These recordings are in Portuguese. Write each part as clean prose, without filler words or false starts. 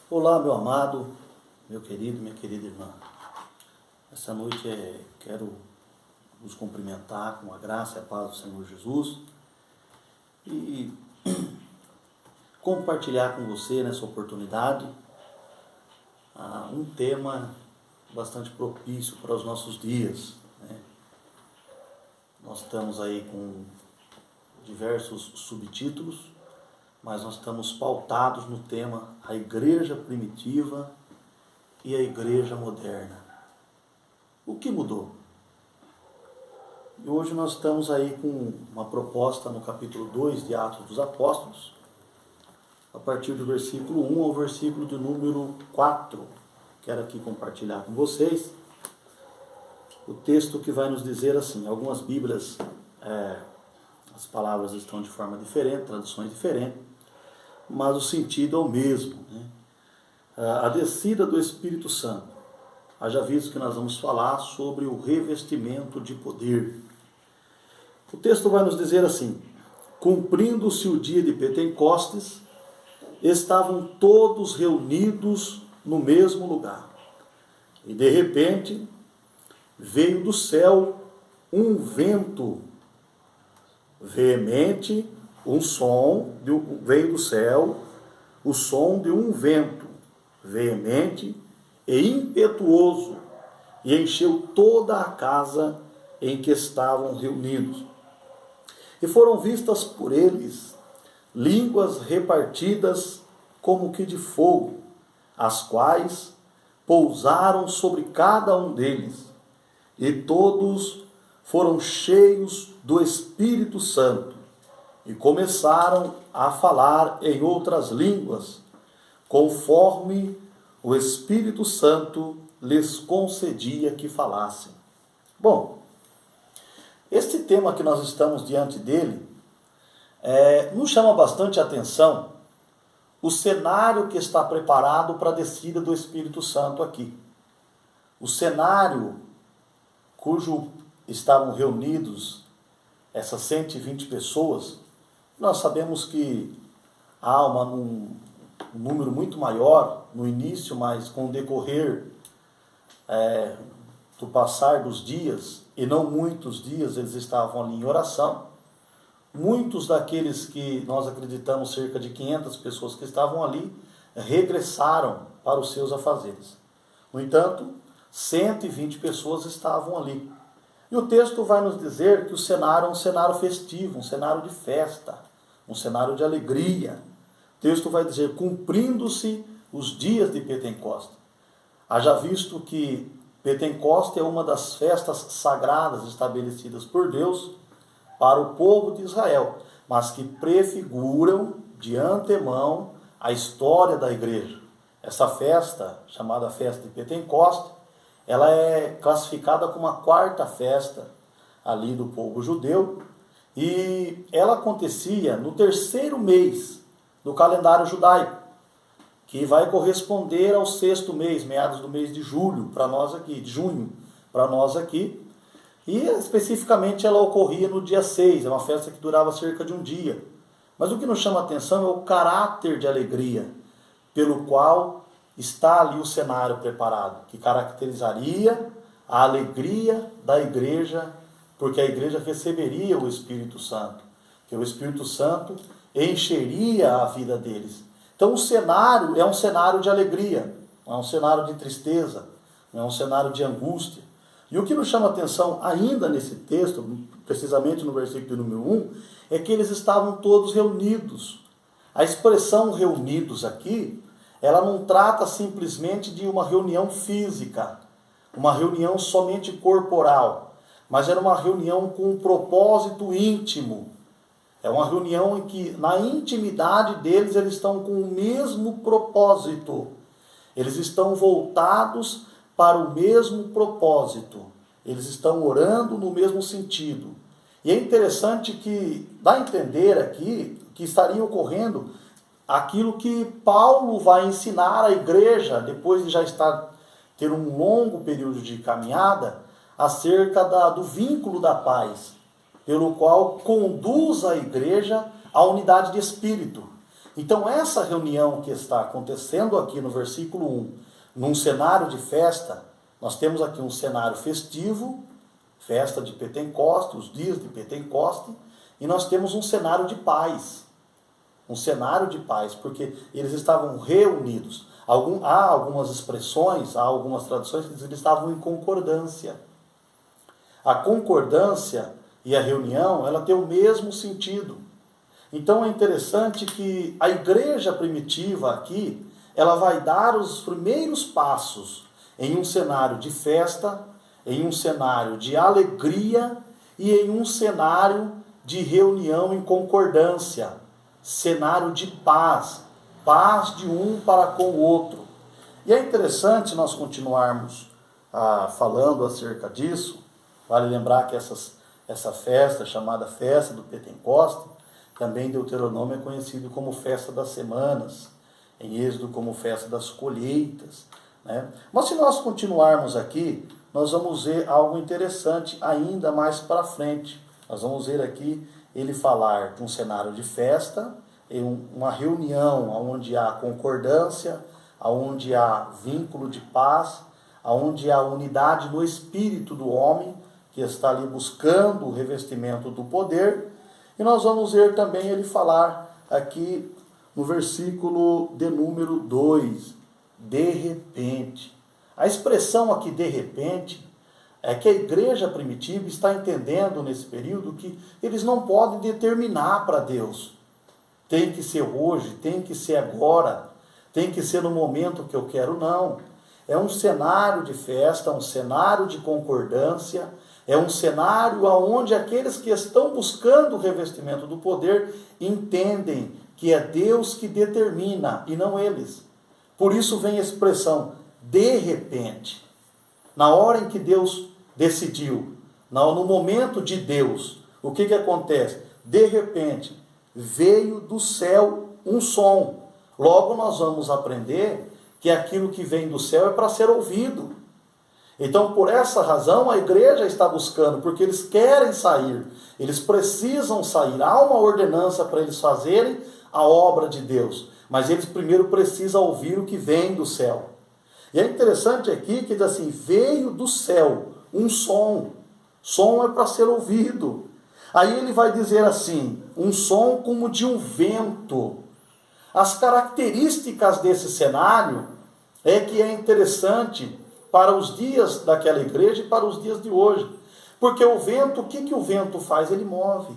Olá, meu amado, meu querido, minha querida irmã. Essa noite quero vos cumprimentar com a graça e a paz do Senhor Jesus e compartilhar com você nessa oportunidade um tema bastante propício para os nossos dias, né? Nós estamos aí com diversos subtítulos, mas nós estamos pautados no tema a igreja primitiva e a igreja moderna. O que mudou? E hoje nós estamos aí com uma proposta no capítulo 2 de Atos dos Apóstolos, a partir do versículo 1 ao versículo de número 4. Quero aqui compartilhar com vocês o texto que vai nos dizer assim. Algumas Bíblias, as palavras estão de forma diferente, traduções diferentes, mas o sentido é o mesmo, né? A descida do Espírito Santo. Haja visto que nós vamos falar sobre o revestimento de poder. O texto vai nos dizer assim: cumprindo-se o dia de Pentecostes, estavam todos reunidos no mesmo lugar. E de repente, veio do céu um vento veemente, veio do céu o som de um vento veemente e impetuoso, e encheu toda a casa em que estavam reunidos. E foram vistas por eles línguas repartidas como que de fogo, as quais pousaram sobre cada um deles, e todos foram cheios do Espírito Santo, e começaram a falar em outras línguas, conforme o Espírito Santo lhes concedia que falassem. Bom, este tema que nós estamos diante dele, nos chama bastante atenção o cenário que está preparado para a descida do Espírito Santo aqui. O cenário cujo estavam reunidos essas 120 pessoas, nós sabemos que há um número muito maior no início, mas com o decorrer do passar dos dias, e não muitos dias eles estavam ali em oração. Muitos daqueles que nós acreditamos, cerca de 500 pessoas que estavam ali, regressaram para os seus afazeres. No entanto, 120 pessoas estavam ali. E o texto vai nos dizer que o cenário é um cenário festivo, um cenário de festa, um cenário de alegria. O texto vai dizer, cumprindo-se os dias de Pentecostes. Haja visto que Pentecostes é uma das festas sagradas estabelecidas por Deus para o povo de Israel, mas que prefiguram de antemão a história da igreja. Essa festa, chamada festa de Pentecostes, ela é classificada como a quarta festa ali do povo judeu, e ela acontecia no terceiro mês do calendário judaico, que vai corresponder ao sexto mês, meados do mês de julho, para nós aqui, de junho, para nós aqui, e especificamente ela ocorria no dia 6, é uma festa que durava cerca de um dia. Mas o que nos chama a atenção é o caráter de alegria, pelo qual está ali o cenário preparado, que caracterizaria a alegria da igreja, porque a igreja receberia o Espírito Santo, que o Espírito Santo encheria a vida deles. Então o cenário é um cenário de alegria, não é um cenário de tristeza, não é um cenário de angústia. E o que nos chama a atenção ainda nesse texto, precisamente no versículo número 1, é que eles estavam todos reunidos. A expressão reunidos aqui, ela não trata simplesmente de uma reunião física, uma reunião somente corporal, mas era uma reunião com um propósito íntimo. É uma reunião em que, na intimidade deles, eles estão com o mesmo propósito. Eles estão voltados para o mesmo propósito. Eles estão orando no mesmo sentido. E é interessante que dá a entender aqui que estaria ocorrendo aquilo que Paulo vai ensinar à igreja, depois de já ter um longo período de caminhada, acerca do vínculo da paz, pelo qual conduz a igreja à unidade de espírito. Então essa reunião que está acontecendo aqui no versículo 1, num cenário de festa, nós temos aqui um cenário festivo, festa de Pentecoste, os dias de Pentecoste, e nós temos um cenário de paz. Um cenário de paz, porque eles estavam reunidos. Há algumas expressões, há algumas traduções que dizem que eles estavam em concordância. A concordância e a reunião, ela tem o mesmo sentido. Então é interessante que a igreja primitiva aqui, ela vai dar os primeiros passos em um cenário de festa, em um cenário de alegria e em um cenário de reunião em concordância, cenário de paz, paz de um para com o outro. E é interessante nós continuarmos falando acerca disso. Vale lembrar que essa festa, chamada Festa do Pentecoste, também em Deuteronômio é conhecido como Festa das Semanas, em Êxodo como Festa das Colheitas, né? Mas se nós continuarmos aqui, nós vamos ver algo interessante ainda mais para frente. Nós vamos ver aqui ele falar de um cenário de festa, uma reunião onde há concordância, onde há vínculo de paz, onde há unidade no espírito do homem, que está ali buscando o revestimento do poder. E nós vamos ver também ele falar aqui no versículo de número 2, de repente. A expressão aqui, de repente, é que a igreja primitiva está entendendo nesse período que eles não podem determinar para Deus. Tem que ser hoje, tem que ser agora, tem que ser no momento que eu quero, não. É um cenário de festa, um cenário de concordância, é um cenário onde aqueles que estão buscando o revestimento do poder entendem que é Deus que determina e não eles. Por isso vem a expressão, de repente. Na hora em que Deus decidiu, no momento de Deus, o que acontece? De repente, veio do céu um som. Logo nós vamos aprender que aquilo que vem do céu é para ser ouvido. Então, por essa razão, a igreja está buscando, porque eles querem sair, eles precisam sair. Há uma ordenança para eles fazerem a obra de Deus, mas eles primeiro precisam ouvir o que vem do céu. E é interessante aqui que diz assim, veio do céu um som. Som é para ser ouvido. Aí ele vai dizer assim, um som como de um vento. As características desse cenário é que é interessante para os dias daquela igreja e para os dias de hoje. Porque o vento, o que o vento faz? Ele move.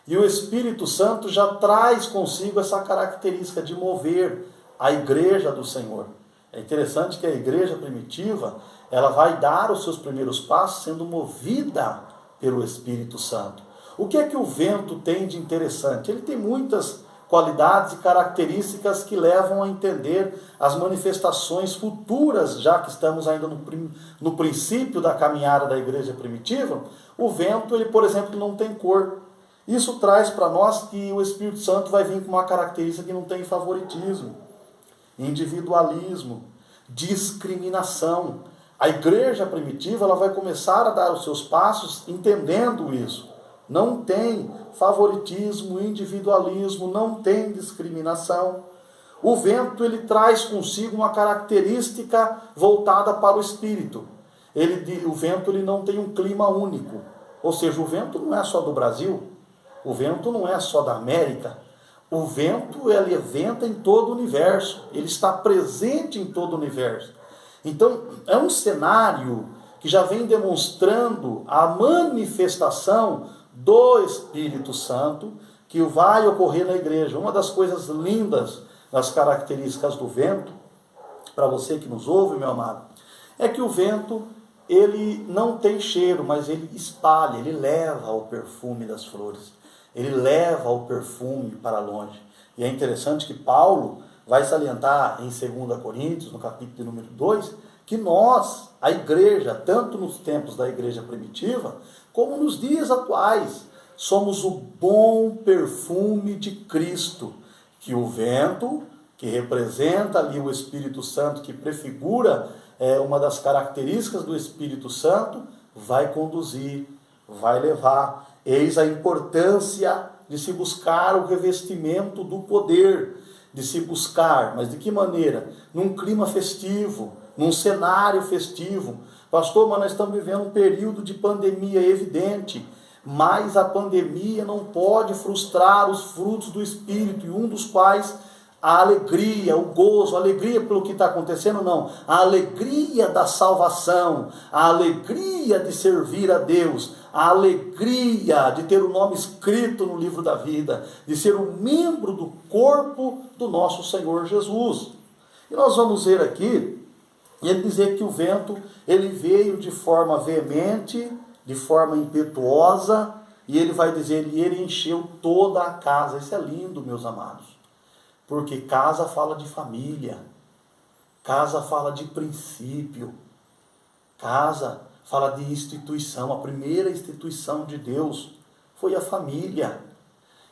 E o Espírito Santo já traz consigo essa característica de mover a igreja do Senhor. É interessante que a igreja primitiva, ela vai dar os seus primeiros passos sendo movida pelo Espírito Santo. O que é que o vento tem de interessante? Ele tem muitas qualidades e características que levam a entender as manifestações futuras, já que estamos ainda no princípio da caminhada da igreja primitiva. O vento, ele, por exemplo, não tem cor. Isso traz para nós que o Espírito Santo vai vir com uma característica que não tem favoritismo, individualismo, discriminação. A igreja primitiva, ela vai começar a dar os seus passos entendendo isso. Não tem favoritismo, individualismo, não tem discriminação. O vento, ele traz consigo uma característica voltada para o espírito. O vento, ele não tem um clima único. Ou seja, o vento não é só do Brasil, o vento não é só da América. O vento, ele venta em todo o universo, ele está presente em todo o universo. Então, é um cenário que já vem demonstrando a manifestação do Espírito Santo que vai ocorrer na igreja. Uma das coisas lindas das características do vento, para você que nos ouve, meu amado, é que o vento, ele não tem cheiro, mas ele espalha, ele leva o perfume das flores, ele leva o perfume para longe. E é interessante que Paulo vai salientar em 2 Coríntios, no capítulo de número 2, que nós, a igreja, tanto nos tempos da igreja primitiva, como nos dias atuais, somos o bom perfume de Cristo, que o vento, que representa ali o Espírito Santo, que prefigura uma das características do Espírito Santo, vai conduzir, vai levar. Eis a importância de de se buscar o revestimento do poder, de se buscar, mas de que maneira? Num clima festivo, num cenário festivo. Pastor, mas nós estamos vivendo um período de pandemia evidente, mas a pandemia não pode frustrar os frutos do Espírito, e um dos quais a alegria, o gozo, a alegria pelo que está acontecendo, não. A alegria da salvação, a alegria de servir a Deus, a alegria de ter o nome escrito no livro da vida, de ser um membro do corpo do nosso Senhor Jesus. E nós vamos ver aqui, ele dizer que o vento, ele veio de forma veemente, de forma impetuosa, e ele vai dizer, e ele encheu toda a casa. Isso é lindo, meus amados. Porque casa fala de família, casa fala de princípio, casa fala de instituição. A primeira instituição de Deus foi a família.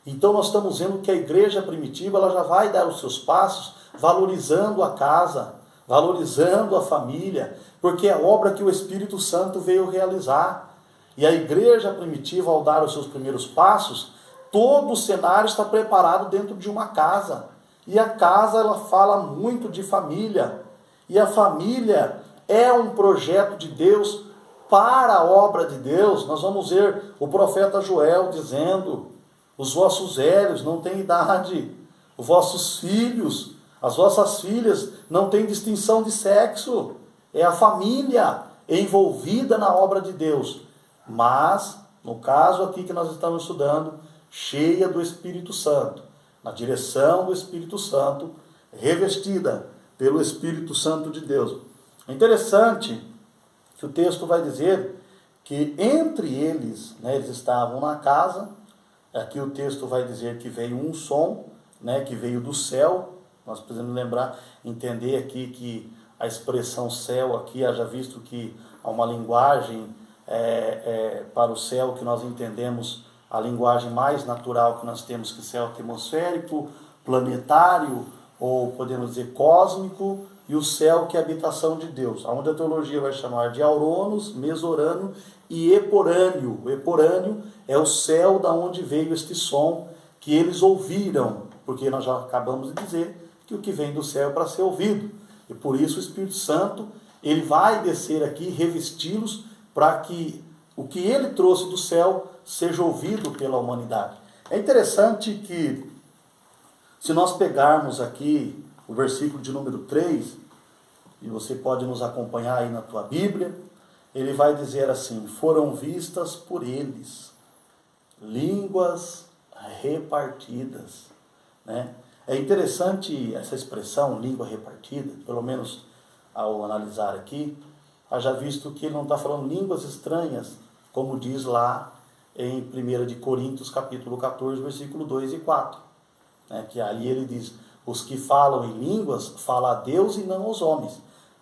Então nós estamos vendo que a igreja primitiva, ela já vai dar os seus passos valorizando a casa, valorizando a família, porque é a obra que o Espírito Santo veio realizar. E a igreja primitiva, ao dar os seus primeiros passos, todo o cenário está preparado dentro de uma casa. E a casa, ela fala muito de família. E a família é um projeto de Deus para a obra de Deus. Nós vamos ver o profeta Joel dizendo, os vossos velhos não têm idade, os vossos filhos, as vossas filhas não têm distinção de sexo. É a família envolvida na obra de Deus. Mas, no caso aqui que nós estamos estudando, cheia do Espírito Santo, na direção do Espírito Santo, revestida pelo Espírito Santo de Deus. É interessante que o texto vai dizer que entre eles, eles estavam na casa. Aqui o texto vai dizer que veio um som, que veio do céu. Nós precisamos lembrar, entender aqui que a expressão céu aqui, haja visto que há uma linguagem para o céu que nós entendemos, a linguagem mais natural que nós temos, que céu atmosférico, planetário, ou podemos dizer cósmico, e o céu que é a habitação de Deus, onde a teologia vai chamar de Auranos, Mesorano e Eporâneo. O Eporâneo é o céu da onde veio este som que eles ouviram, porque nós já acabamos de dizer que o que vem do céu é para ser ouvido, e por isso o Espírito Santo, ele vai descer aqui, revesti-los, para que o que ele trouxe do céu seja ouvido pela humanidade. É interessante que, se nós pegarmos aqui o versículo de número 3, e você pode nos acompanhar aí na tua Bíblia, ele vai dizer assim, foram vistas por eles línguas repartidas. É interessante essa expressão, língua repartida, pelo menos ao analisar aqui, haja visto que ele não está falando línguas estranhas, como diz lá em 1 de Coríntios, capítulo 14, versículo 2 e 4. Que aí ele diz, os que falam em línguas, falam a Deus e não aos homens.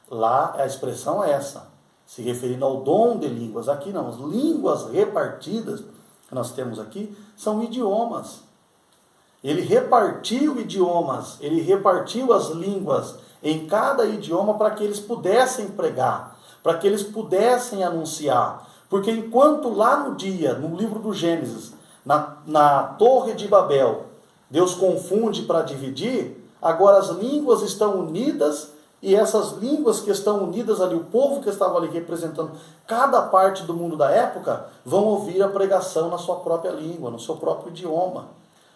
Lá a expressão é essa, se referindo ao dom de línguas. Aqui não, as línguas repartidas que nós temos aqui são idiomas. Ele repartiu idiomas, ele repartiu as línguas em cada idioma para que eles pudessem pregar, para que eles pudessem anunciar. Porque enquanto lá no livro do Gênesis, na Torre de Babel, Deus confunde para dividir, agora as línguas estão unidas, e essas línguas que estão unidas ali, o povo que estava ali representando cada parte do mundo da época, vão ouvir a pregação na sua própria língua, no seu próprio idioma.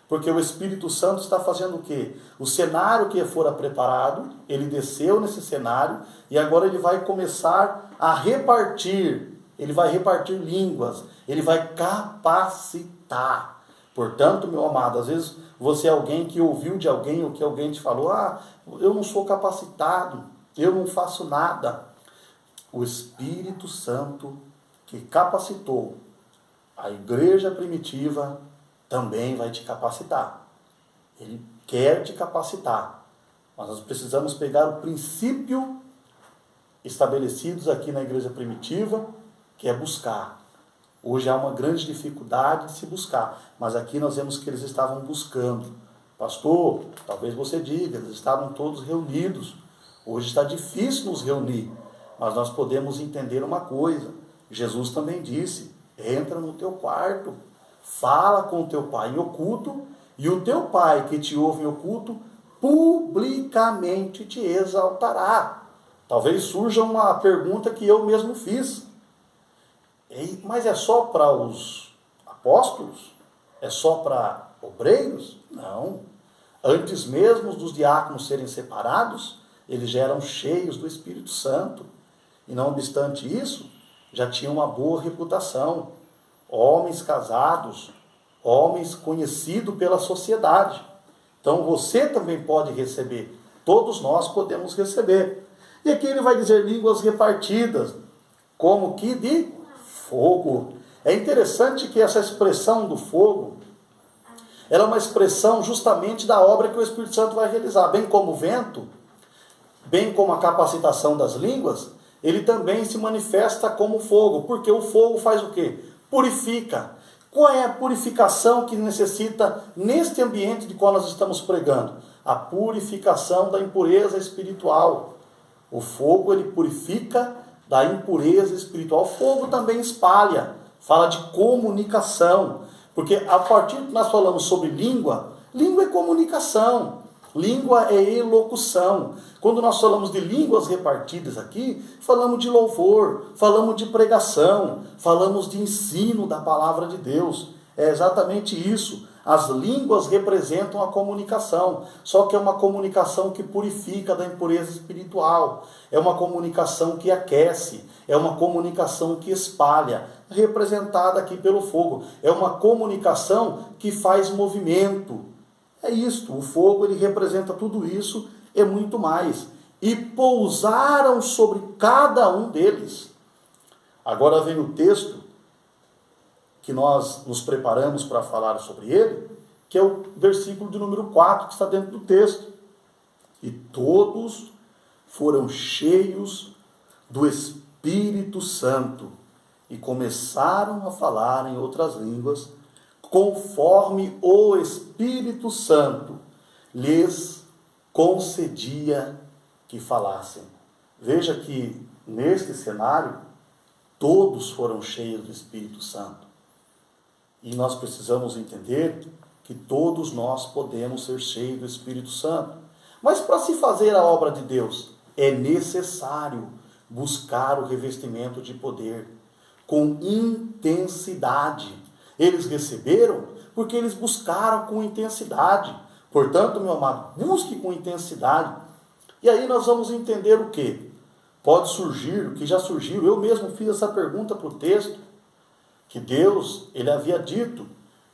Porque o Espírito Santo está fazendo o quê? O cenário que fora preparado, ele desceu nesse cenário, e agora ele vai começar a repartir. Ele vai repartir línguas, ele vai capacitar. Portanto, meu amado, às vezes você é alguém que ouviu de alguém, ou que alguém te falou, eu não sou capacitado, eu não faço nada. O Espírito Santo que capacitou a igreja primitiva também vai te capacitar. Ele quer te capacitar. Mas nós precisamos pegar o princípio estabelecidos aqui na igreja primitiva, que é buscar. Hoje há uma grande dificuldade de se buscar, mas aqui nós vemos que eles estavam buscando. Pastor, talvez você diga, eles estavam todos reunidos. Hoje está difícil nos reunir, mas nós podemos entender uma coisa. Jesus também disse, entra no teu quarto, fala com o teu pai em oculto, e o teu pai que te ouve em oculto, publicamente te exaltará. Talvez surja uma pergunta que eu mesmo fiz. Mas é só para os apóstolos? É só para obreiros? Não. Antes mesmo dos diáconos serem separados, eles já eram cheios do Espírito Santo. E não obstante isso, já tinham uma boa reputação. Homens casados, homens conhecidos pela sociedade. Então você também pode receber. Todos nós podemos receber. E aqui ele vai dizer línguas repartidas, como que de fogo. É interessante que essa expressão do fogo, ela é uma expressão justamente da obra que o Espírito Santo vai realizar. Bem como o vento, bem como a capacitação das línguas, ele também se manifesta como fogo. Porque o fogo faz o quê? Purifica. Qual é a purificação que necessita neste ambiente de qual nós estamos pregando? A purificação da impureza espiritual. O fogo, ele purifica da impureza espiritual. O fogo também espalha, fala de comunicação. Porque a partir que nós falamos sobre língua, língua é comunicação, língua é elocução. Quando nós falamos de línguas repartidas aqui, falamos de louvor, falamos de pregação, falamos de ensino da palavra de Deus. É exatamente isso. As línguas representam a comunicação, só que é uma comunicação que purifica da impureza espiritual, é uma comunicação que aquece, é uma comunicação que espalha, representada aqui pelo fogo, é uma comunicação que faz movimento. É isto, o fogo ele representa tudo isso e muito mais. E pousaram sobre cada um deles. Agora vem o texto que nós nos preparamos para falar sobre ele, que é o versículo de número 4, que está dentro do texto. E todos foram cheios do Espírito Santo e começaram a falar em outras línguas, conforme o Espírito Santo lhes concedia que falassem. Veja que neste cenário, todos foram cheios do Espírito Santo. E nós precisamos entender que todos nós podemos ser cheios do Espírito Santo. Mas para se fazer a obra de Deus, é necessário buscar o revestimento de poder com intensidade. Eles receberam porque eles buscaram com intensidade. Portanto, meu amado, busque com intensidade. E aí nós vamos entender o quê? Pode surgir, o que já surgiu, eu mesmo fiz essa pergunta para o texto, que Deus, ele havia dito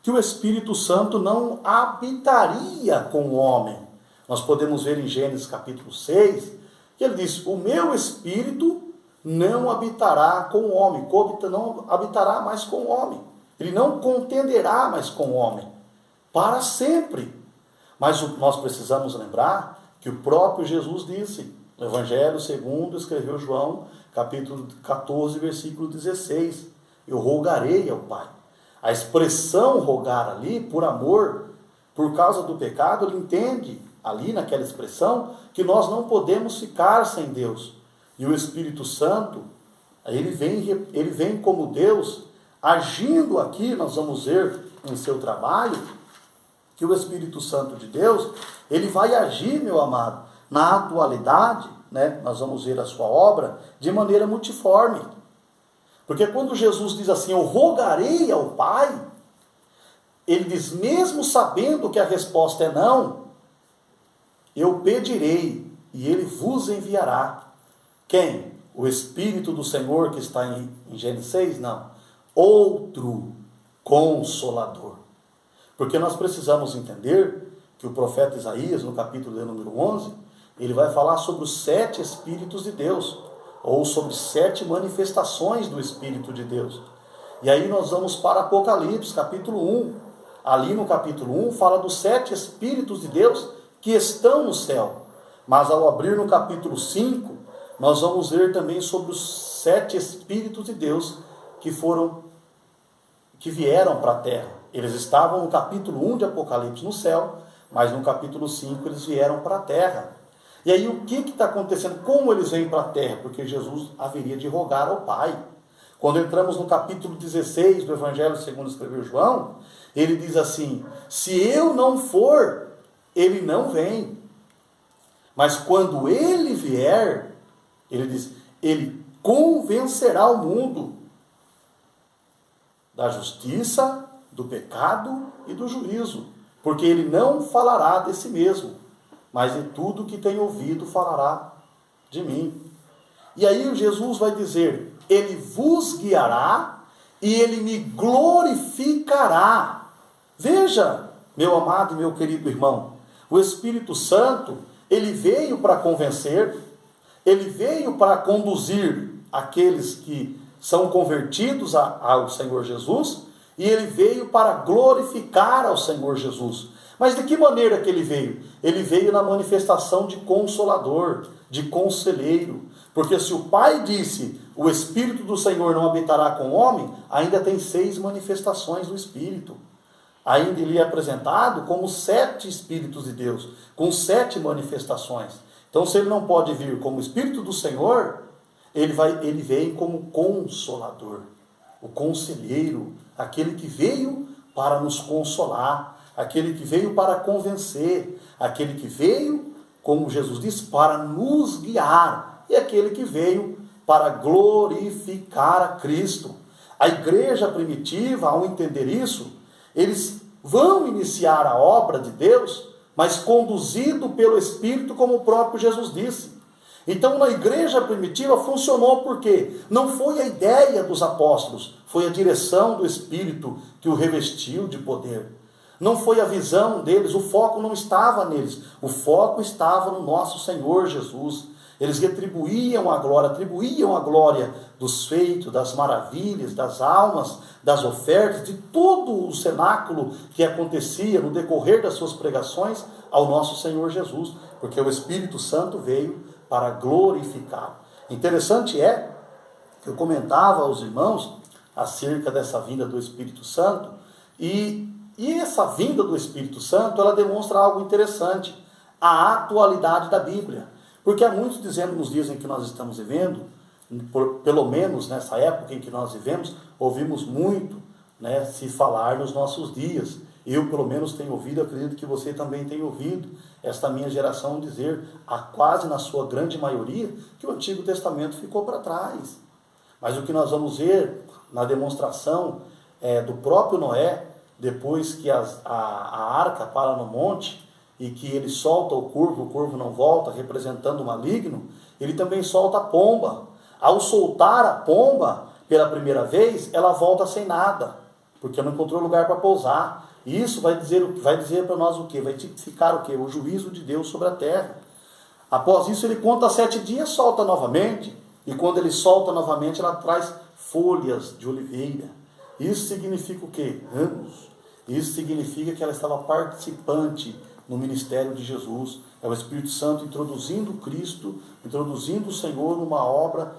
que o Espírito Santo não habitaria com o homem. Nós podemos ver em Gênesis capítulo 6, que ele diz, o meu Espírito não habitará com o homem, não habitará mais com o homem. Ele não contenderá mais com o homem, para sempre. Mas nós precisamos lembrar que o próprio Jesus disse, no Evangelho segundo escreveu João, capítulo 14, versículo 16, eu rogarei ao Pai. A expressão rogar ali, por amor, por causa do pecado, ele entende ali naquela expressão que nós não podemos ficar sem Deus. E o Espírito Santo, ele vem como Deus, agindo aqui, nós vamos ver em seu trabalho, que o Espírito Santo de Deus, ele vai agir, meu amado, na atualidade, né? Nós vamos ver a sua obra de maneira multiforme. Porque quando Jesus diz assim, eu rogarei ao Pai, ele diz, mesmo sabendo que a resposta é não, eu pedirei e ele vos enviará. Quem? O Espírito do Senhor que está em Gênesis 6? Não. Outro Consolador. Porque nós precisamos entender que o profeta Isaías, no capítulo de número 11, ele vai falar sobre os 7 Espíritos de Deus, ou sobre 7 manifestações do Espírito de Deus. E aí nós vamos para Apocalipse, capítulo 1. Ali no capítulo 1 fala dos 7 Espíritos de Deus que estão no céu. Mas ao abrir no capítulo 5, nós vamos ver também sobre os 7 Espíritos de Deus que vieram para a terra. Eles estavam no capítulo 1 de Apocalipse no céu, mas no capítulo 5 eles vieram para a terra. E aí o que está acontecendo? Como eles vêm para a terra? Porque Jesus haveria de rogar ao Pai. Quando entramos no capítulo 16 do Evangelho segundo escreveu João, ele diz assim: se eu não for, ele não vem. Mas quando ele vier, ele diz, ele convencerá o mundo da justiça, do pecado e do juízo. Porque ele não falará de si mesmo, mas de tudo que tem ouvido falará de mim. E aí Jesus vai dizer, ele vos guiará e ele me glorificará. Veja, meu amado e meu querido irmão, o Espírito Santo, ele veio para convencer, ele veio para conduzir aqueles que são convertidos ao Senhor Jesus, e ele veio para glorificar ao Senhor Jesus. Mas de que maneira que ele veio? Ele veio na manifestação de consolador, de conselheiro. Porque se o Pai disse, o Espírito do Senhor não habitará com o homem, ainda tem 6 manifestações do Espírito. Ainda ele é apresentado como 7 Espíritos de Deus, com 7 manifestações. Então, se ele não pode vir como Espírito do Senhor, ele vem como Consolador, o Conselheiro, aquele que veio para nos consolar, aquele que veio para convencer, aquele que veio, como Jesus disse, para nos guiar, e aquele que veio para glorificar a Cristo. A igreja primitiva, ao entender isso, eles vão iniciar a obra de Deus, mas conduzido pelo Espírito, como o próprio Jesus disse. Então, na igreja primitiva funcionou porque não foi a ideia dos apóstolos, foi a direção do Espírito que o revestiu de poder. Não foi a visão deles, o foco não estava neles, o foco estava no nosso Senhor Jesus. Eles retribuíam a glória, atribuíam a glória dos feitos, das maravilhas, das almas, das ofertas, de todo o cenáculo que acontecia no decorrer das suas pregações ao nosso Senhor Jesus, porque o Espírito Santo veio para glorificar. Interessante é que eu comentava aos irmãos acerca dessa vinda do Espírito Santo, e essa vinda do Espírito Santo, ela demonstra algo interessante, a atualidade da Bíblia. Porque há muitos dizendo nos dias em que nós estamos vivendo, pelo menos nessa época em que nós vivemos, ouvimos muito, né, se falar nos nossos dias. Eu, pelo menos, tenho ouvido, acredito que você também tem ouvido, esta minha geração dizer, quase na sua grande maioria, que o Antigo Testamento ficou para trás. Mas o que nós vamos ver na demonstração do próprio Noé, depois que a arca para no monte, e que ele solta o corvo não volta, representando o maligno, ele também solta a pomba. Ao soltar a pomba, pela primeira vez, ela volta sem nada, porque não encontrou lugar para pousar. E isso vai dizer para nós o quê? Vai tipificar o quê? O juízo de Deus sobre a terra. Após isso, ele conta 7 dias, solta novamente, e quando ele solta novamente, ela traz folhas de oliveira. Isso significa o quê? Ramos. Isso significa que ela estava participante no ministério de Jesus. É o Espírito Santo introduzindo Cristo, introduzindo o Senhor numa obra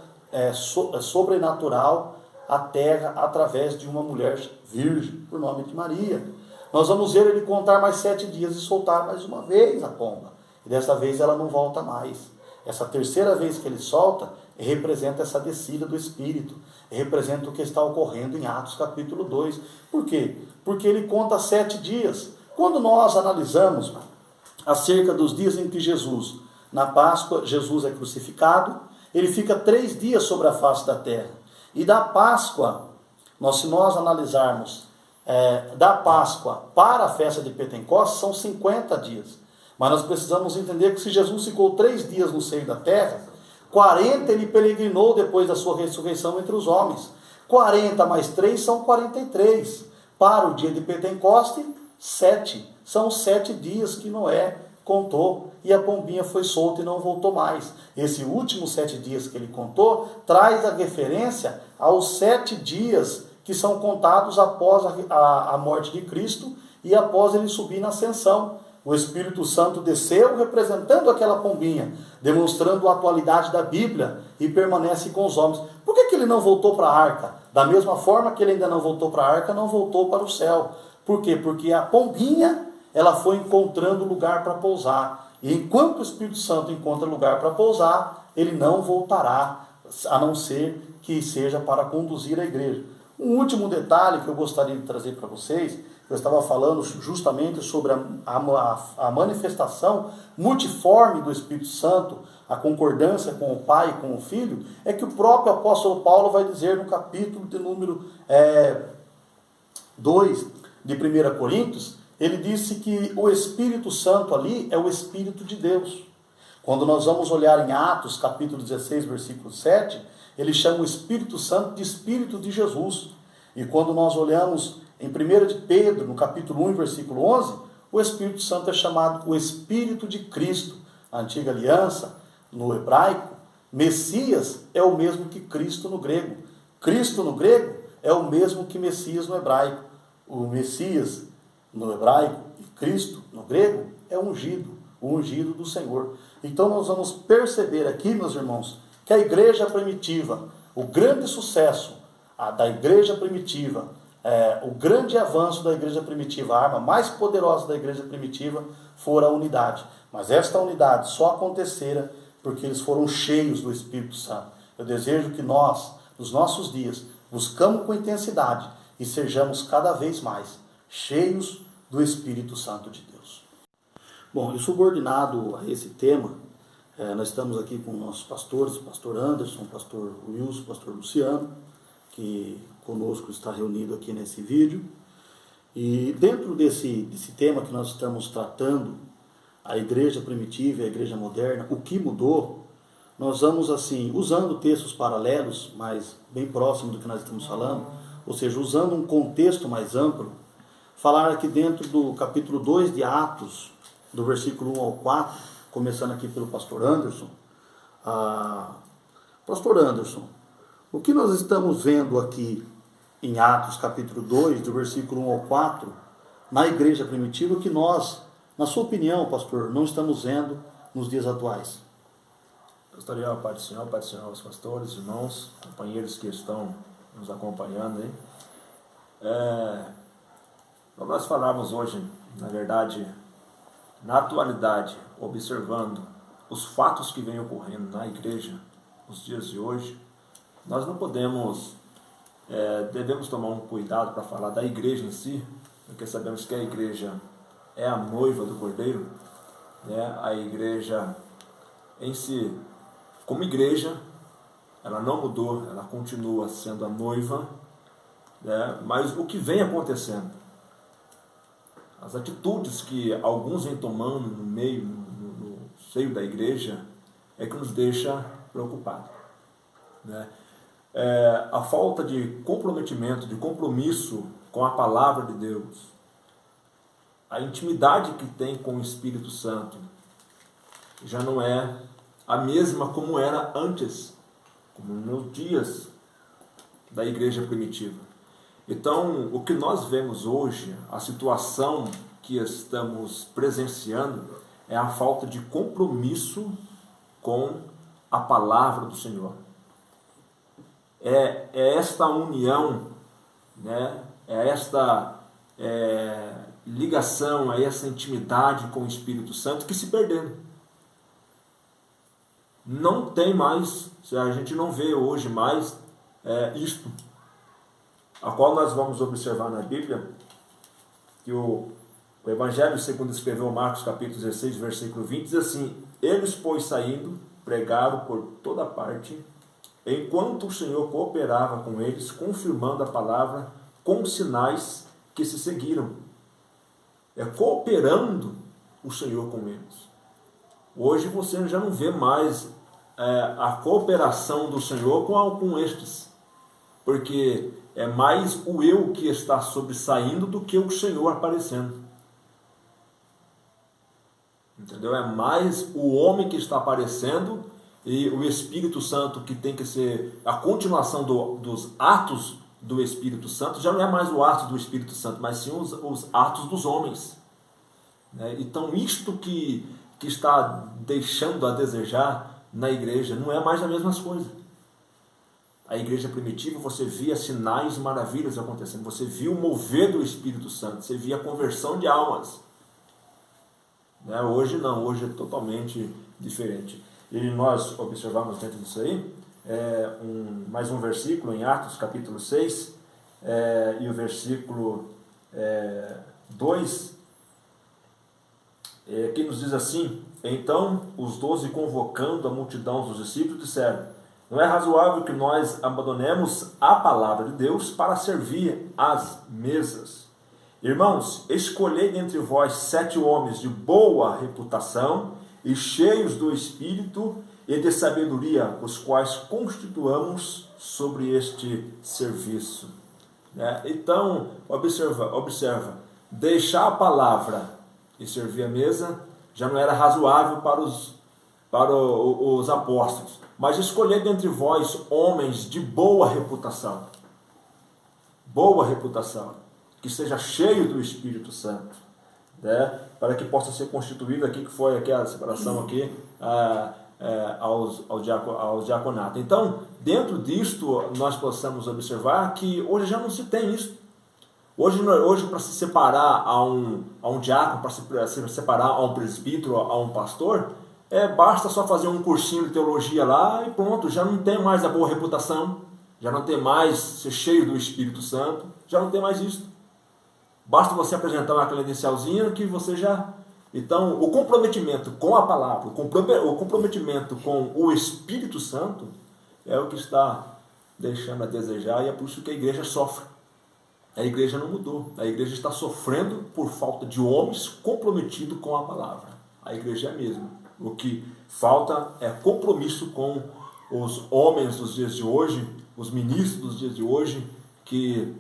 sobrenatural à terra, através de uma mulher virgem, por nome de Maria. Nós vamos ver ele contar mais 7 dias e soltar mais uma vez a pomba. E dessa vez ela não volta mais. Essa terceira vez que ele solta, representa essa descida do Espírito, representa o que está ocorrendo em Atos capítulo 2. Por quê? Porque ele conta 7 dias. Quando nós analisamos acerca dos dias em que Jesus, na Páscoa, Jesus é crucificado, ele fica 3 dias sobre a face da terra. E da Páscoa, se nós analisarmos da Páscoa para a festa de Pentecostes, são 50 dias. Mas nós precisamos entender que se Jesus ficou 3 dias no seio da terra, 40 ele peregrinou depois da sua ressurreição entre os homens. 40 mais 3 são 43. Para o dia de Pentecostes, 7. São 7 dias que Noé contou, e a pombinha foi solta e não voltou mais. Esse último 7 dias que ele contou, traz a referência aos 7 dias que são contados após a morte de Cristo e após ele subir na ascensão. O Espírito Santo desceu representando aquela pombinha, demonstrando a atualidade da Bíblia, e permanece com os homens. Por que ele não voltou para a arca? Da mesma forma que ele ainda não voltou para a arca, não voltou para o céu. Por quê? Porque a pombinha, ela foi encontrando lugar para pousar. E enquanto o Espírito Santo encontra lugar para pousar, ele não voltará. a não ser que seja para conduzir a igreja. Um último detalhe que eu gostaria de trazer para vocês, eu estava falando justamente sobre a manifestação multiforme do Espírito Santo, a concordância com o Pai e com o Filho, é que o próprio apóstolo Paulo vai dizer no capítulo de número 2 de 1 Coríntios, ele disse que o Espírito Santo ali é o Espírito de Deus. Quando nós vamos olhar em Atos, capítulo 16, versículo 7, ele chama o Espírito Santo de Espírito de Jesus. E quando nós olhamos em 1 de Pedro, no capítulo 1, versículo 11, o Espírito Santo é chamado o Espírito de Cristo. A antiga aliança, no hebraico, Messias é o mesmo que Cristo no grego. Cristo no grego é o mesmo que Messias no hebraico. O Messias no hebraico e Cristo no grego é ungido, o ungido do Senhor. Então nós vamos perceber aqui, meus irmãos, que a igreja primitiva, o grande sucesso da igreja primitiva, o grande avanço da igreja primitiva, a arma mais poderosa da igreja primitiva fora a unidade. Mas esta unidade só acontecera porque eles foram cheios do Espírito Santo. Eu desejo que nós, nos nossos dias, buscamos com intensidade e sejamos cada vez mais cheios do Espírito Santo de Deus. Bom, e subordinado a esse tema, nós estamos aqui com nossos pastores, o pastor Anderson, o pastor Wilson, o pastor Luciano, que conosco está reunido aqui nesse vídeo. E dentro desse tema que nós estamos tratando, a igreja primitiva e a igreja moderna, o que mudou, nós vamos assim, usando textos paralelos, mas bem próximo do que nós estamos falando, ou seja, usando um contexto mais amplo, falar aqui dentro do capítulo 2 de Atos, do versículo 1 ao 4, começando aqui pelo pastor Anderson. Pastor Anderson, o que nós estamos vendo aqui em Atos capítulo 2, do versículo 1 ao 4, na igreja primitiva, que nós, na sua opinião, pastor, não estamos vendo nos dias atuais? Gostaria, Pai do Senhor, os pastores, irmãos, companheiros que estão nos acompanhando aí. Para nós falarmos hoje, na verdade, na atualidade, observando os fatos que vêm ocorrendo na igreja nos dias de hoje, nós não podemos, devemos tomar um cuidado para falar da igreja em si, porque sabemos que a igreja é a noiva do Cordeiro, né? A igreja em si, como igreja, ela não mudou, ela continua sendo a noiva, né? Mas o que vem acontecendo, as atitudes que alguns vêm tomando no meio, no seio da igreja, é que nos deixa preocupados, né? A falta de comprometimento, de compromisso com a palavra de Deus, a intimidade que tem com o Espírito Santo, já não é a mesma como era antes, como nos dias da igreja primitiva. Então, o que nós vemos hoje, a situação que estamos presenciando, é a falta de compromisso com a palavra do Senhor. É esta união, né? É esta ligação, é essa intimidade com o Espírito Santo que se perdendo. Não tem mais, a gente não vê hoje mais isto, a qual nós vamos observar na Bíblia, que o Evangelho segundo escreveu Marcos capítulo 16, versículo 20, diz assim: eles, pois, saindo, pregaram por toda parte, enquanto o Senhor cooperava com eles, confirmando a palavra com sinais que se seguiram. Cooperando o Senhor com eles. Hoje você já não vê mais a cooperação do Senhor com estes, porque é mais o eu que está sobressaindo do que o Senhor aparecendo. Entendeu? É mais o homem que está aparecendo e o Espírito Santo, que tem que ser a continuação dos atos do Espírito Santo, já não é mais o ato do Espírito Santo, mas sim os atos dos homens, né? Então isto que está deixando a desejar na igreja não é mais a mesma coisa. A igreja primitiva, você via sinais e maravilhas acontecendo, você via o mover do Espírito Santo, você via a conversão de almas, né? Hoje não, hoje é totalmente diferente. E nós observamos dentro disso aí, mais um versículo em Atos capítulo 6, e o versículo 2, que nos diz assim: então os 12, convocando a multidão dos discípulos, disseram: não é razoável que nós abandonemos a palavra de Deus para servir às mesas. Irmãos, escolhei dentre vós 7 homens de boa reputação e cheios do Espírito e de sabedoria, os quais constituamos sobre este serviço. Então, observa, deixar a palavra e servir a mesa já não era razoável para os apóstolos, mas escolher dentre vós homens de boa reputação, que seja cheio do Espírito Santo, para que possa ser constituído aqui, que foi aqui a separação aqui, ao diaconato. Então, dentro disto, nós possamos observar que hoje já não se tem isso. Hoje para se separar a um diácono, para se separar a um presbítero, a um pastor, basta só fazer um cursinho de teologia lá e pronto, já não tem mais a boa reputação, já não tem mais ser cheio do Espírito Santo, já não tem mais isso. Basta você apresentar uma credencialzinha que você já... Então, o comprometimento com a palavra, o comprometimento com o Espírito Santo é o que está deixando a desejar, e é por isso que a igreja sofre. A igreja não mudou. A igreja está sofrendo por falta de homens comprometidos com a palavra. A igreja é a mesma. O que falta é compromisso com os homens dos dias de hoje, os ministros dos dias de hoje, que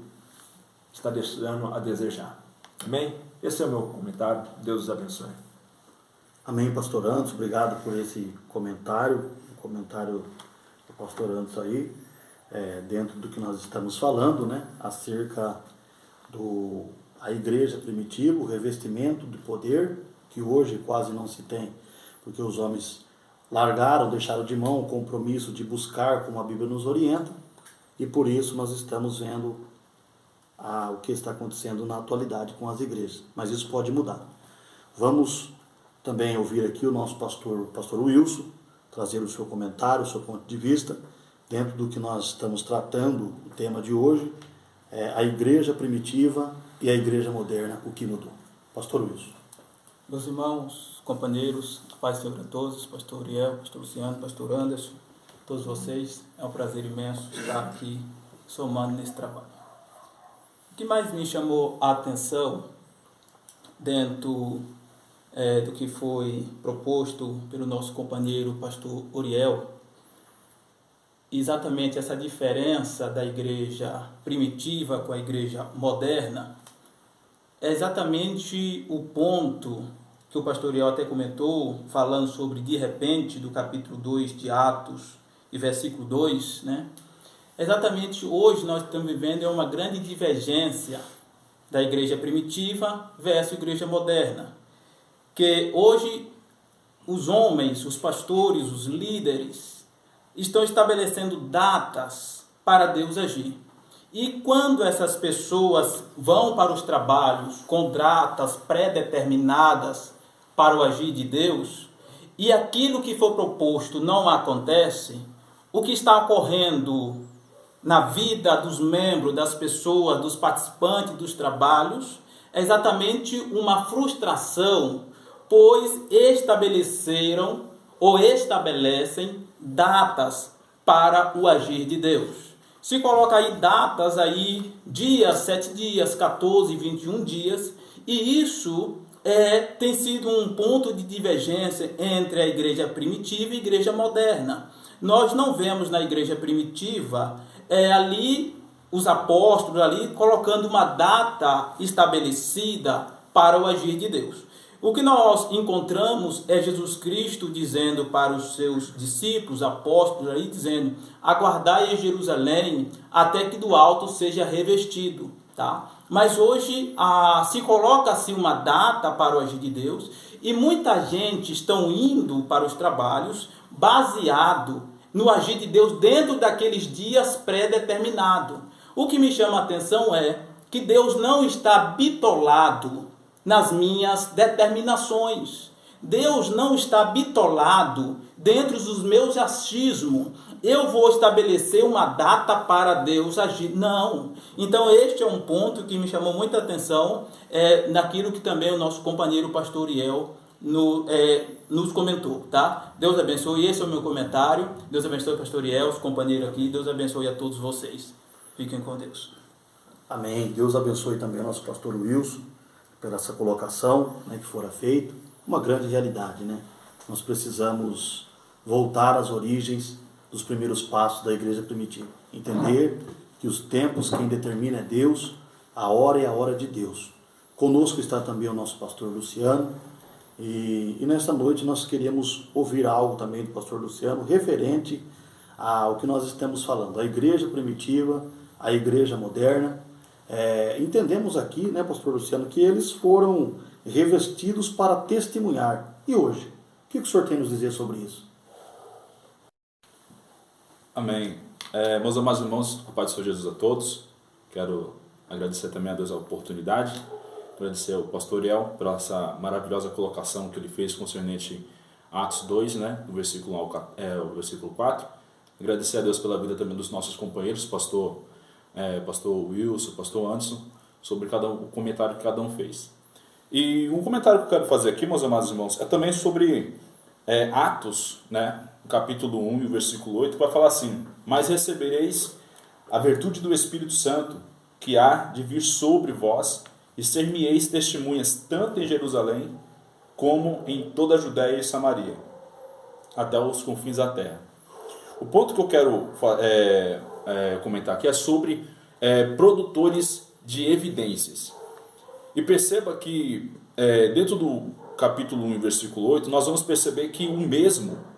está deixando a desejar. Amém? Esse é o meu comentário. Deus os abençoe. Amém, pastor Anderson. Obrigado por esse comentário. O comentário do pastor Anderson aí, dentro do que nós estamos falando, acerca da igreja primitiva, o revestimento de poder, que hoje quase não se tem, porque os homens deixaram de mão o compromisso de buscar como a Bíblia nos orienta, e por isso nós estamos vendo o que está acontecendo na atualidade com as igrejas. Mas isso pode mudar. Vamos também ouvir aqui o nosso pastor Wilson, trazer o seu comentário, o seu ponto de vista, dentro do que nós estamos tratando, o tema de hoje, a igreja primitiva e a igreja moderna, o que mudou. Pastor Wilson. Meus irmãos, companheiros, paz do Senhor a todos, pastor Uriel, pastor Luciano, pastor Anderson, todos vocês, é um prazer imenso estar aqui somando nesse trabalho. O que mais me chamou a atenção dentro do que foi proposto pelo nosso companheiro pastor Uriel, exatamente essa diferença da igreja primitiva com a igreja moderna, é exatamente o ponto que o pastor Uriel até comentou, falando sobre de repente, do capítulo 2 de Atos, e versículo 2, Exatamente hoje nós estamos vivendo uma grande divergência da igreja primitiva versus a igreja moderna. Que hoje os homens, os pastores, os líderes estão estabelecendo datas para Deus agir. E quando essas pessoas vão para os trabalhos com datas pré-determinadas para o agir de Deus, e aquilo que for proposto não acontece, o que está ocorrendo na vida dos membros, das pessoas, dos participantes dos trabalhos, é exatamente uma frustração, pois estabeleceram ou estabelecem datas para o agir de Deus. Se coloca aí datas aí, dias, 7 dias, 14, 21 dias, e isso tem sido um ponto de divergência entre a igreja primitiva e a igreja moderna. Nós não vemos na igreja primitiva ali os apóstolos ali colocando uma data estabelecida para o agir de Deus. O que nós encontramos é Jesus Cristo dizendo para os seus discípulos, apóstolos, ali, dizendo: aguardai em Jerusalém até que do alto seja revestido. Tá? Mas hoje se coloca-se uma data para o agir de Deus, e muita gente estão indo para os trabalhos baseado no agir de Deus dentro daqueles dias pré-determinados. O que me chama a atenção é que Deus não está bitolado nas minhas determinações. Deus não está bitolado dentro dos meus achismos, eu vou estabelecer uma data para Deus agir. Não. Então este é um ponto que me chamou muita atenção, naquilo que também o nosso companheiro pastor Iel nos comentou, tá? Deus abençoe, esse é o meu comentário. Deus abençoe o pastor Iel, os companheiros aqui. Deus abençoe a todos vocês. Fiquem com Deus. Amém. Deus abençoe também o nosso pastor Wilson, por essa colocação, né, que fora feita. Uma grande realidade, né? Nós precisamos voltar às origens dos primeiros passos da igreja primitiva. Entender que os tempos quem determina é Deus, a hora é a hora de Deus. Conosco está também o nosso pastor Luciano, e nesta noite nós queríamos ouvir algo também do pastor Luciano referente ao que nós estamos falando, a igreja primitiva, a igreja moderna. Entendemos aqui, né, pastor Luciano, que eles foram revestidos para testemunhar. E hoje? O que o senhor tem a nos dizer sobre isso? Amém. Meus amados irmãos, a paz do Senhor Jesus a todos. Quero agradecer também a Deus a oportunidade, agradecer ao pastor El por essa maravilhosa colocação que ele fez concernente a Atos 2, né, do versículo 1 ao versículo 4. Agradecer a Deus pela vida também dos nossos companheiros, pastor Wilson, pastor Anderson, sobre o comentário que cada um fez. E um comentário que eu quero fazer aqui, meus amados irmãos, é também sobre Atos, né, capítulo 1 e o versículo 8, que vai falar assim: mas recebereis a virtude do Espírito Santo, que há de vir sobre vós, e ser-me-eis testemunhas tanto em Jerusalém, como em toda a Judéia e Samaria, até os confins da terra. O ponto que eu quero comentar aqui é sobre produtores de evidências. E perceba que dentro do capítulo 1, versículo 8, nós vamos perceber que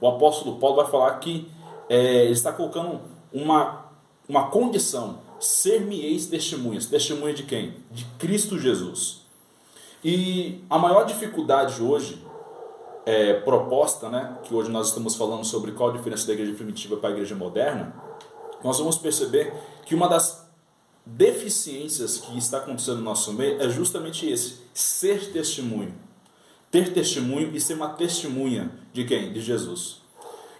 o apóstolo Paulo vai falar que ele está colocando uma condição: ser-me-eis testemunhas. Testemunha de quem? De Cristo Jesus. E a maior dificuldade hoje, proposta, né, que hoje nós estamos falando sobre qual a diferença da igreja primitiva para a igreja moderna, nós vamos perceber que uma das deficiências que está acontecendo no nosso meio é justamente esse: ser testemunho. Ter testemunho e ser uma testemunha de quem? De Jesus.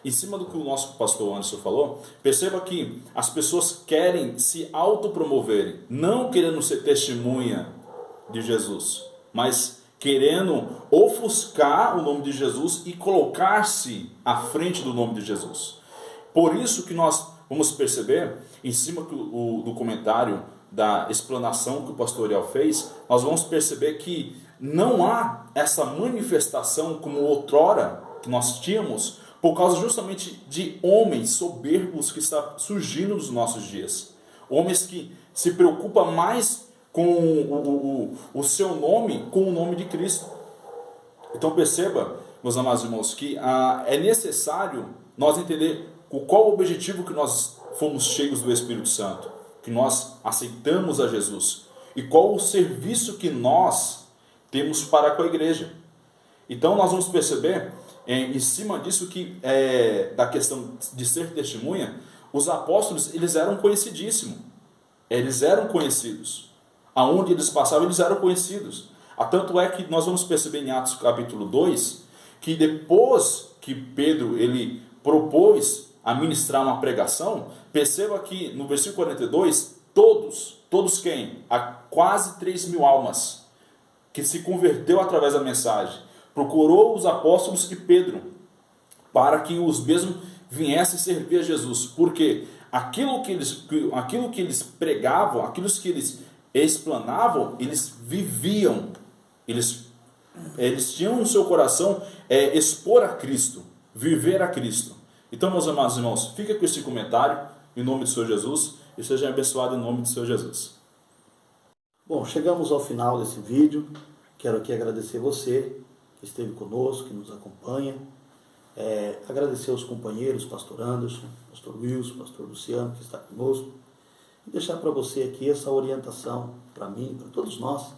Em cima do que o nosso pastor Anderson falou, perceba que as pessoas querem se autopromoverem, não querendo ser testemunha de Jesus, mas querendo ofuscar o nome de Jesus e colocar-se à frente do nome de Jesus. Por isso que nós vamos perceber, em cima do comentário da explanação que o pastor Ariel fez, nós vamos perceber que não há essa manifestação como outrora que nós tínhamos, por causa justamente de homens soberbos que estão surgindo nos nossos dias. Homens que se preocupam mais com o seu nome, com o nome de Cristo. Então perceba, meus amados irmãos, que é necessário nós entender qual o objetivo que nós fomos cheios do Espírito Santo, que nós aceitamos a Jesus, e qual o serviço que nós temos para com a igreja. Então nós vamos perceber, em cima disso, que da questão de ser testemunha, os apóstolos, eles eram conhecidíssimos, eles eram conhecidos, aonde eles passavam eles eram conhecidos. Tanto é que nós vamos perceber em Atos capítulo 2, que depois que Pedro ele propôs a ministrar uma pregação, perceba que no versículo 42, todos quem? Há quase 3.000 almas que se converteu através da mensagem, procurou os apóstolos e Pedro, para que os mesmos viessem servir a Jesus, porque aquilo que eles pregavam, aquilo que eles explanavam, eles viviam, eles tinham no seu coração expor a Cristo, viver a Cristo. Então, meus amados irmãos, fica com esse comentário em nome do Senhor Jesus e seja abençoado em nome do Senhor Jesus. Bom, chegamos ao final desse vídeo. Quero aqui agradecer você que esteve conosco, que nos acompanha. Agradecer aos companheiros, pastor Anderson, pastor Wilson, pastor Luciano, que está conosco. E deixar para você aqui essa orientação, para mim, para todos nós,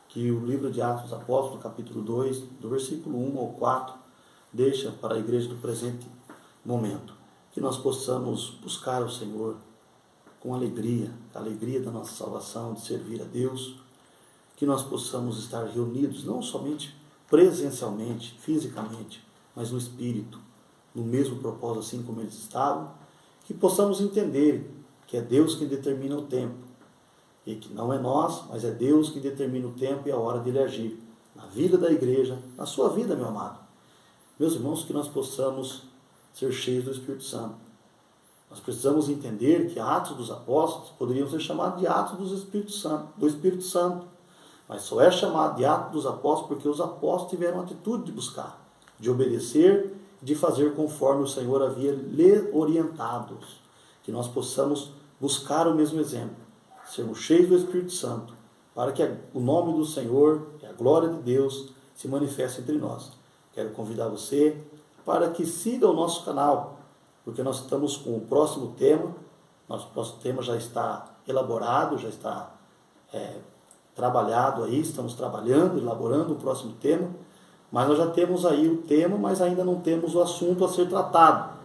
que o livro de Atos dos Apóstolos, capítulo 2, do versículo 1 ao 4, deixa para a igreja do presente momento. Que nós possamos buscar o Senhor com alegria, a alegria da nossa salvação, de servir a Deus. Que nós possamos estar reunidos, não somente presencialmente, fisicamente, mas no Espírito, no mesmo propósito, assim como eles estavam, que possamos entender que é Deus quem determina o tempo, e que não é nós, mas é Deus que determina o tempo e a hora dele agir, na vida da igreja, na sua vida, meu amado. Meus irmãos, que nós possamos ser cheios do Espírito Santo. Nós precisamos entender que Atos dos Apóstolos poderiam ser chamados de Atos do Espírito Santo, mas só é chamado de Atos dos Apóstolos porque os apóstolos tiveram a atitude de buscar, de obedecer, de fazer conforme o Senhor havia lhe orientado. Que nós possamos buscar o mesmo exemplo, sermos cheios do Espírito Santo, para que o nome do Senhor e a glória de Deus se manifeste entre nós. Quero convidar você para que siga o nosso canal, porque nós estamos com o próximo tema. Nosso próximo tema já está elaborado, já está trabalhado aí, estamos trabalhando, elaborando o próximo tema, mas nós já temos aí o tema, mas ainda não temos o assunto a ser tratado,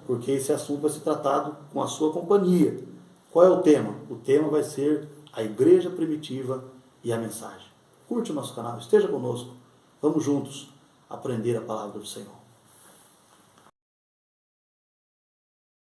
porque esse assunto vai ser tratado com a sua companhia. Qual é o tema? O tema vai ser a igreja primitiva e a mensagem. Curte o nosso canal, esteja conosco, vamos juntos aprender a palavra do Senhor.